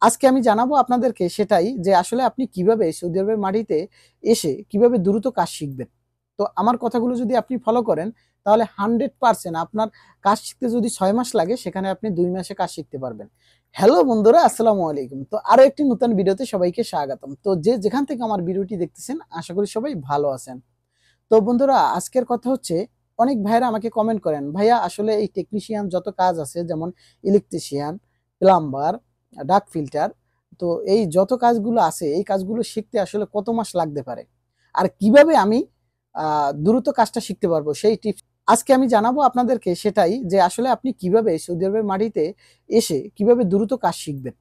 আজকে আমি জানাবো আপনাদেরকে সেটাই যে আসলে আপনি কিভাবে সৌদি আরবের মাটিতে এসে কিভাবে দ্রুত কাজ শিখবেন। তো আমার কথাগুলো যদি আপনি ফলো করেন তাহলে 100% আপনার কাজ শিখতে যদি 6 মাস লাগে সেখানে আপনি 2 মাসে কাজ শিখতে পারবেন। হ্যালো বন্ধুরা, আসসালামু আলাইকুম। তো আরো একটি নতুন ভিডিওতে সবাইকে স্বাগতম। তো যেখান থেকে আমার ভিডিওটি দেখতেছেন আশা করি সবাই ভালো আছেন। তো বন্ধুরা, আজকের কথা হচ্ছে, অনেক ভাইরা আমাকে কমেন্ট করেন, ভাইয়া আসলে এই টেকনিশিয়ান যত কাজ আছে যেমন ইলেকট্রিশিয়ান, প্লাম্বার, ডাক ফিল্টার, তো এই যত কাজগুলো আছে এই কাজগুলো শিখতে আসলে কত মাস লাগতে পারে আর কিভাবে আমি দ্রুত কাজটা শিখতে পারবো সেই টিপস আজকে আমি জানাবো আপনাদেরকে সেটাই যে আসলে আপনি কিভাবে সৌদি আরবের মাটিতে এসে কিভাবে দ্রুত কাজ শিখবেন।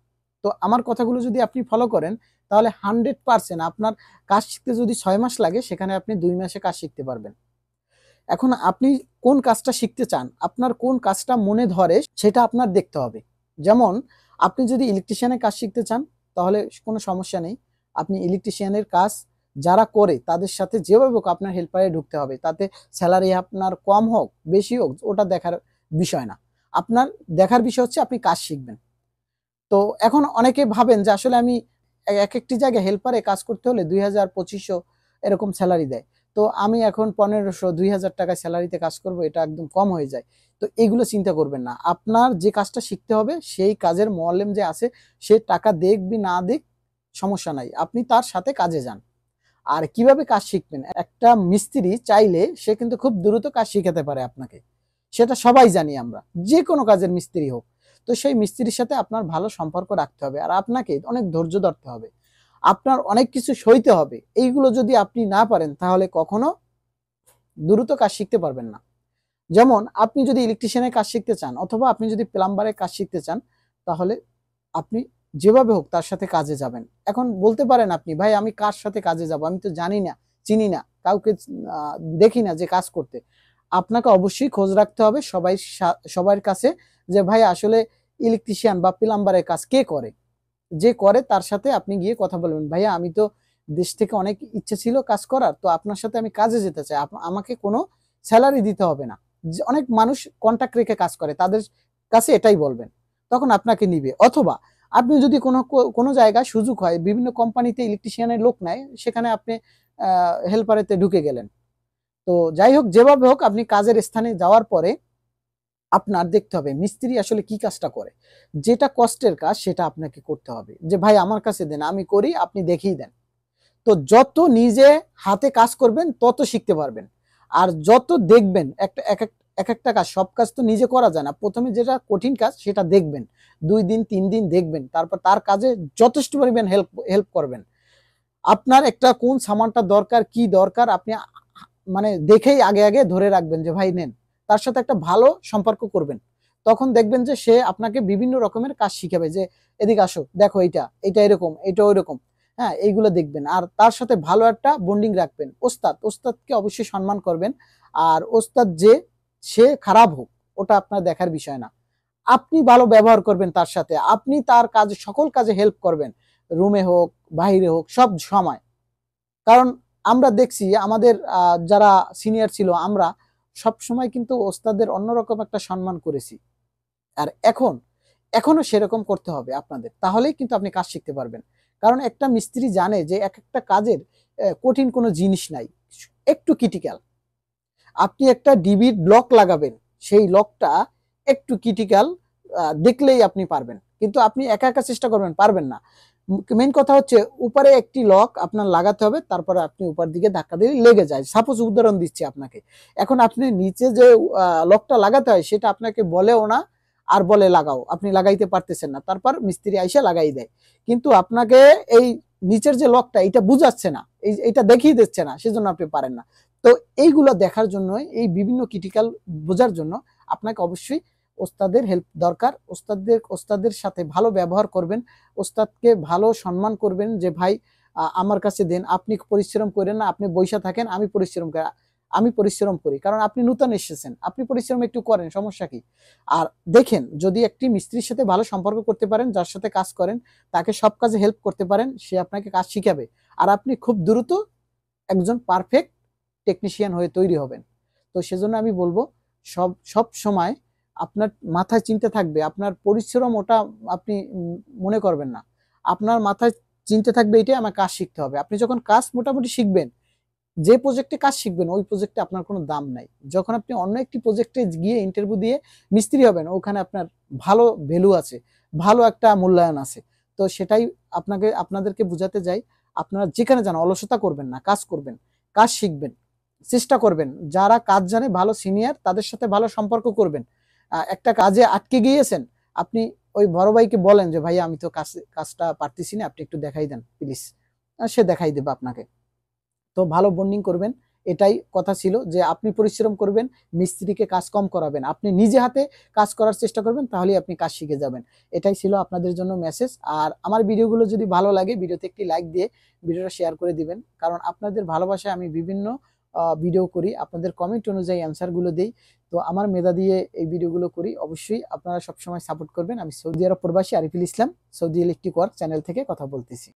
তো আমার কথাগুলো যদি আপনি ফলো করেন তাহলে 100% আপনার কাজ শিখতে যদি 6 মাস লাগে সেখানে আপনি 2 মাসে কাজ শিখতে পারবেন। এখন আপনি কোন কাজটা শিখতে চান, আপনার কোন কাজটা মনে ধরে সেটা আপনার দেখতে হবে। যেমন আপনি যদি ইলেকট্রিশিয়ানের কাজ শিখতে চান তাহলে কোনো সমস্যা নেই, আপনি ইলেকট্রিশিয়ানের কাজ যারা করে তাদের সাথে যেভাবে হোক আপনার হেল্পারে ঢুকতে হবে, তাতে স্যালারি আপনার কম হোক বেশি হোক ওটা দেখার বিষয় না। আপনার দেখার বিষয় হচ্ছে আপনি কাজ শিখবেন। তো এখন অনেকে ভাবেন যে আসলে আমি এক একটি জায়গায় হেল্পারে কাজ করতে হলে 2000-2500 এরকম স্যালারি দেয়, তো আমি এখন 1500-2000 টাকা স্যালারিতে কাজ করব, এটা একদম কম হয়ে যায়। তো এইগুলো চিন্তা করবেন না, আপনার যে কাজটা শিখতে হবে সেই কাজের মোয়াল্লেম যে আছে সে টাকা দেখ বি না দেখ সমস্যা নাই, আপনি তার সাথে কাজে যান। আর কিভাবে কাজ শিখবেন, একটা মিস্ত্রি চাইলে সে কিন্তু খুব দ্রুত কাজ শিখাতে পারে আপনাকে, সেটা সবাই জানি আমরা, যে কোনো কাজের মিস্ত্রি হোক। তো সেই মিস্ত্রির সাথে আপনার ভালো সম্পর্ক রাখতে হবে আর আপনাকে অনেক ধৈর্য ধরতে হবে, আপনার অনেক কিছু সইতে হবে। এইগুলো যদি আপনি না পারেন তাহলে কখনো দ্রুত কাজ শিখতে পারবেন না। যেমন আপনি যদি ইলেকট্রিশিয়ানের কাজ শিখতে চান অথবা আপনি যদি প্লাম্বারের কাজ শিখতে চান তাহলে আপনি যেভাবে হোক তার সাথে কাজে যাবেন। এখন বলতে পারেন আপনি, ভাই আমি কার সাথে কাজে যাব, আমি তো জানি না, চিনি না, কাউকে দেখি না যে কাজ করতে। আপনাকে অবশ্যই খোঁজ রাখতে হবে সবার কাছে যে ভাই আসলে ইলেকট্রিশিয়ান বা প্লাম্বারের কাজ কে করে, যে করে তার সাথে আপনি গিয়ে কথা বলবেন, ভাইয়া আমি তো দেশ থেকে অনেক ইচ্ছে ছিল কাজ করার, তো আপনার সাথে আমি কাজে যেতে চাই, আমাকে কোনো স্যালারি দিতে হবে না। অনেক মানুষ কন্ট্যাক্ট রেখে কাজ করে, তাদের কাছে এটাই বলবেন, তখন আপনাকে নিবে। অথবা আপনি যদি কোনো জায়গায় সুযোগ হয়, বিভিন্ন কোম্পানিতে ইলেকট্রিশিয়ানের লোক নেয়, সেখানে আপনি হেল্পারেতে ঢুকে গেলেন। তো যাই হোক, যেভাবে হোক আপনি কাজের স্থানে যাওয়ার পরে আপনার দেখতে হবে মিস্ত্রি আসলে কি কাজটা করে, যেটা কষ্টের কাজ সেটা আপনাকে করতে হবে, যে ভাই আমার কাছে দেন আমি করি, আপনি দেখিয়ে দেন। তো যত নিজে হাতে কাজ করবেন তত শিখতে পারবেন। আর যত দেখবেন এক একটা কাজ, সব কাজ তো নিজে করা যায় না, প্রথমে যেটা কঠিন কাজ সেটা দেখবেন, 2 দিন 3 দিন দেখবেন, তারপর তার কাজে যথেষ্ট পরিমাণ হেল্প করবেন। আপনার একটা কোন সামানটা দরকার কি দরকার আপনি মানে দেখেই আগে আগে ধরে রাখবেন যে ভাই নেন, তার সাথে একটা ভালো সম্পর্ক করবেন। তখন দেখবেন যে সে আপনাকে বিভিন্ন রকমের কাজ শিখাবে, যে এদিকে আসো দেখো এইটা এটা এরকম এটা ওইরকম, হ্যাঁ এইগুলো দেখবেন। আর তার সাথে ভালো একটা বন্ডিং রাখবেন। ওস্তাদকে অবশ্যই সম্মান করবেন। আর ওস্তাদ যে সে খারাপ হোক ওটা আপনার দেখার বিষয় না, আপনি ভালো ব্যবহার করবেন তার সাথে, আপনি তার কাজে সকল কাজে হেল্প করবেন, রুমে হোক বাহিরে হোক সব সময়। কারণ আমরা দেখছি আমাদের যারা সিনিয়র ছিল আমরা সব সময় কিন্তু ওস্তাদের অন্যরকম একটা সম্মান করেছি। আর এখনো সেরকম করতে হবে আপনাদের, তাহলেই কিন্তু আপনি কাজ শিখতে পারবেন। কারণ একটা মিস্ত্রি জানে যে এক একটা কাজের কঠিন কোনো জিনিস নাই, একটু ক্রিটিক্যাল। আপনি একটা ডিবির ব্লক লাগাবেন, সেই লকটা একটু ক্রিটিক্যাল, দেখলেই আপনি পারবেন, কিন্তু আপনি একা একা চেষ্টা করবেন পারবেন না। মেন কথা হচ্ছে উপরে একটি লক আপনার লাগাতে হবে, তারপরে আপনি উপর দিকে ধাক্কা দিলে লেগে যায়। সাপোজ উদাহরণ দিচ্ছি আপনাকে, এখন আপনি নিচে যে লকটা লাগাতে হয় সেটা আপনাকে বলেও না, আর বলে লাগাও, আপনি লাগাইতে পারতেছেন না, তারপর মিস্ত্রি আইসা লাগাই দেয়, কিন্তু আপনাকে এই নিচের যে লকটা এটা বুঝাচ্ছে না, এইটা দেখিয়ে দিচ্ছে না, সেজন্য আপনি পারেন না। তো এইগুলো দেখার জন্য, এই বিভিন্ন ক্রিটিক্যাল বোঝার জন্য আপনাকে অবশ্যই ওস্তাদের হেল্প দরকার। ওস্তাদের সাথে ভালো ব্যবহার করবেন, ওস্তাদকে ভালো সম্মান করবেন, যে ভাই আমার কাছে দেন, আপনি পরিশ্রম করেন না, আপনি বৈশা থাকেন, আমি পরিশ্রম করি, কারণ আপনি নূতন এসেছেন, আপনি পরিশ্রম একটু করেন, সমস্যা কি। আর দেখেন, যদি একটি মিস্ত্রির সাথে ভালো সম্পর্ক করতে পারেন, যার সাথে কাজ করেন তাকে সব কাজে হেল্প করতে পারেন, সে আপনাকে কাজ শিখাবে, আর আপনি খুব দ্রুত একজন পারফেক্ট টেকনিশিয়ান হয়ে তৈরি হবেন। তো সেজন্য আমি বলবো সব সময় আপনার মাথায় চিন্তা থাকবে, আপনার পরিশ্রম ওটা আপনি মনে করবেন না। আপনার মাথায় চিন্তা থাকবে এটাই, আমার কাজ শিখতে হবে। আপনি যখন কাজ মোটামুটি শিখবেন, যে প্রজেক্টে কাজ শিখবেন ওই প্রজেক্টে আপনার কোনো দাম নাই। যখন আপনি অন্য একটি প্রজেক্টে গিয়ে ইন্টারভিউ দিয়ে মিস্ত্রি হবেন, ওখানে আপনার ভালো ভ্যালু আছে, ভালো একটা মূল্যায়ন আছে। তো সেটাই আপনাদেরকে বোঝাতে যাই, আপনারা যেখানে যান অলসতা করবেন না, কাজ করবেন, কাজ শিখবেন, চেষ্টা করবেন। যারা কাজ জানে, ভালো সিনিয়র, তাদের সাথে ভালো সম্পর্ক করবেন। একটা কাজে আটকে গিয়েছেন, আপনি ওই বড় ভাইকে বলেন যে ভাইয়া আমি তো কাজটা পারতেছি না, আপনি একটু দেখাই দেন প্লিজ, সে দেখাই দেবে আপনাকে। তো ভালো বন্ডিং করবেন, এটাই কথা ছিল যে আপনি পরিশ্রম করবেন, মিস্ত্রিকে কাজ কম করাবেন, আপনি নিজে হাতে কাজ করার চেষ্টা করবেন, তাহলেই আপনি কাজ শিখে যাবেন। এটাই ছিল আপনাদের জন্য মেসেজ। আর আমার ভিডিওগুলো যদি ভালো লাগে, ভিডিওতে একটি লাইক দিয়ে ভিডিওটা শেয়ার করে দিবেন, কারণ আপনাদের ভালোবাসায় আমি বিভিন্ন ভিডিও করি, আপনাদের কমেন্ট অনুযায়ী অ্যান্সারগুলো দিই। তো আমার মেধা দিয়ে এই ভিডিওগুলো করি, অবশ্যই আপনারা সবসময় সাপোর্ট করবেন। আমি সৌদি আরব প্রবাসী Ariful Islam, Saudi electric work channel থেকে কথা বলতেছি।